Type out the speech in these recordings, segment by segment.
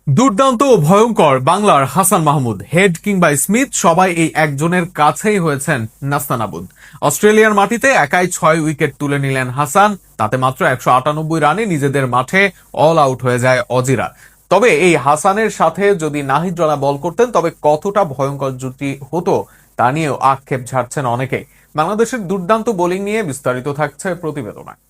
দুর্দান্ত ও ভয়ঙ্কর বাংলার হাসান মাহমুদ। হেড কিংবা স্মিথ সবাই এই একজনের কাছেই হয়েছেন নাস্তানাবুদ। অস্ট্রেলিয়ার মাটিতে একাই 6 উইকেট তুলে নিলেন হাসান। তাতে মাত্র 198 রানে নিজেদের মাঠে অল আউট হয়ে যায় অজিরা। তবে এই হাসানের সাথে যদি নাহিদ রানা বল করতেন তবে কতটা ভয়ঙ্কর জুটি হতো তা নিয়েও আক্ষেপ ঝাড়ছেন অনেকে। বাংলাদেশের দুর্দান্ত বোলিং নিয়ে বিস্তারিত থাকছে প্রতিবেদনায়।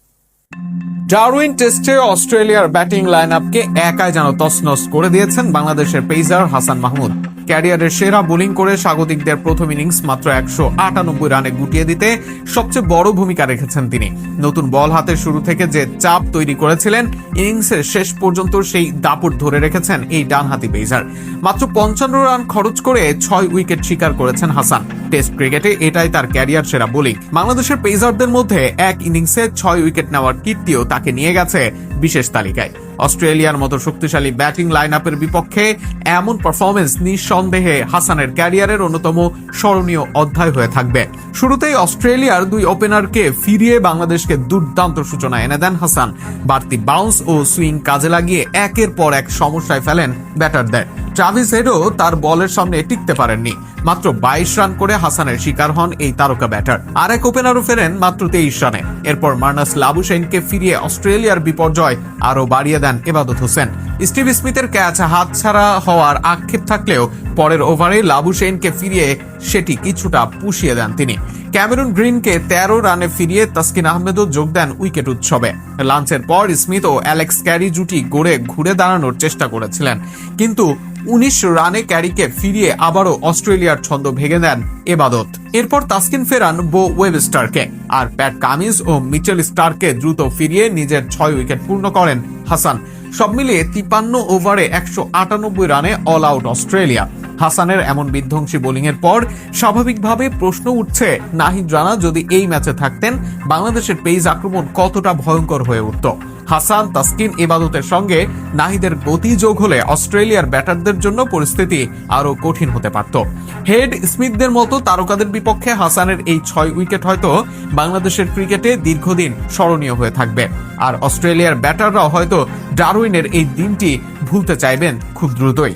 ডারউইন টেস্টে অস্ট্রেলিয়ার ব্যাটিং লাইন আপকে একাই যেন তছনছ করে দিয়েছেন বাংলাদেশের পেসার হাসান মাহমুদ। ক্যারিয়ারের সেরা বোলিং করে স্বাগতিকদের প্রথম ইনিংস মাত্র 198 রানে গুটিয়ে দিতে সবচেয়ে বড় ভূমিকা রেখেছেন তিনি। নতুন বল হাতে শুরু থেকে যে চাপ তৈরি করেছিলেন, ইনিংসের শেষ পর্যন্ত সেই দাপট ধরে রেখেছেন এই ডানহাতি পেসার। মাত্র 55 রান খরচ করে 6 উইকেট শিকার করেছেন হাসান। টেস্ট ক্রিকেটে এটাই তার ক্যারিয়ার সেরা বোলিং। বাংলাদেশের পেসারদের মধ্যে এক ইনিংসে 6 উইকেট নেওয়ার কীর্তিও তাকে নিয়ে গেছে বিশেষ তালিকায়। অস্ট্রেলিয়ার মতো শক্তিশালী ব্যাটিং লাইন আপের বিপক্ষে এমন পারফরমেন্স নিঃসন্দেহে হাসানের ক্যারিয়ারের অন্যতম স্মরণীয় অধ্যায় হয়ে থাকবে। শুরুতেই অস্ট্রেলিয়ার দুই ওপেনারকে ফিরিয়ে বাংলাদেশকে দুর্দান্ত সূচনা এনে দেন হাসান। বাড়তি বাউন্স ও সুইং কাজে লাগিয়ে একের পর এক সমস্যায় ফেলেন ব্যাটারদের। ট্রাভিস হেডও তার বলের সামনে টিকতে পারেননি। মাত্র 22 রান করে হাসানের শিকার হন এই তারকা ব্যাটার। আরেক ওপেনারও ফেরেন মাত্র 23 রানে। এরপর মার্নাস লাবুশেইনকে ফিরিয়ে অস্ট্রেলিয়ার বিপর্যয় আরো বাড়িয়ে দেন এবাদত হোসেন। স্টিভ স্মিথের ক্যাচ হাতছাড়া হওয়ার আক্ষেপ থাকলেও পরের ওভারে লাবুশেইনকে ফিরিয়ে সেটি কিছুটা পুষিয়ে দেন তিনি। ক্যামেরুন গ্রিনকে 13 রানে ফিরিয়ে তাসকিন আহমেদও যোগ দেন উইকেট উৎসবে। লাঞ্চের পর স্মিথ ও অ্যালেক্স ক্যারি জুটি গড়ে ঘুরে দাঁড়ানোর চেষ্টা করেছিলেন, কিন্তু 19 রানে ক্যারিকে ফিরিয়ে আবারও অস্ট্রেলিয়ার ছন্দ ভেঙে দেন এবাদত। এরপর তাসকিন ফেরান বো ওয়েবস্টারকে, আর প্যাট কামিন্স ও মিচেল স্টারকে দ্রুত ফিরিয়ে নিজের 6 উইকেট পূর্ণ করেন হাসান। সব মিলিয়ে 53 ওভারে 198 রানে অল আউট অস্ট্রেলিয়া। হাসানের এমন বিধ্বংসী বোলিং এর পর স্বাভাবিকভাবে প্রশ্ন উঠছে, নাহিদ রানা যদি এই ম্যাচে থাকতেন বাংলাদেশের পেস আক্রমণ কতটা ভয়ঙ্কর হয়ে উঠত। হাসান, তাসকিন, ইবাদতের সঙ্গে নাহিদের গতি যোগ হলে অস্ট্রেলিয়ার ব্যাটারদের জন্য পরিস্থিতি আরো কঠিন হতে পারত। হেড, স্মিথদের মতো তারকাদের বিপক্ষে হাসানের এই 6 উইকেট হয়তো বাংলাদেশের ক্রিকেটে দীর্ঘদিন স্মরণীয় হয়ে থাকবে। আর অস্ট্রেলিয়ার ব্যাটাররাও হয়তো ডারউইনের এই দিনটি ভুলতে চাইবেন খুব দ্রুতই।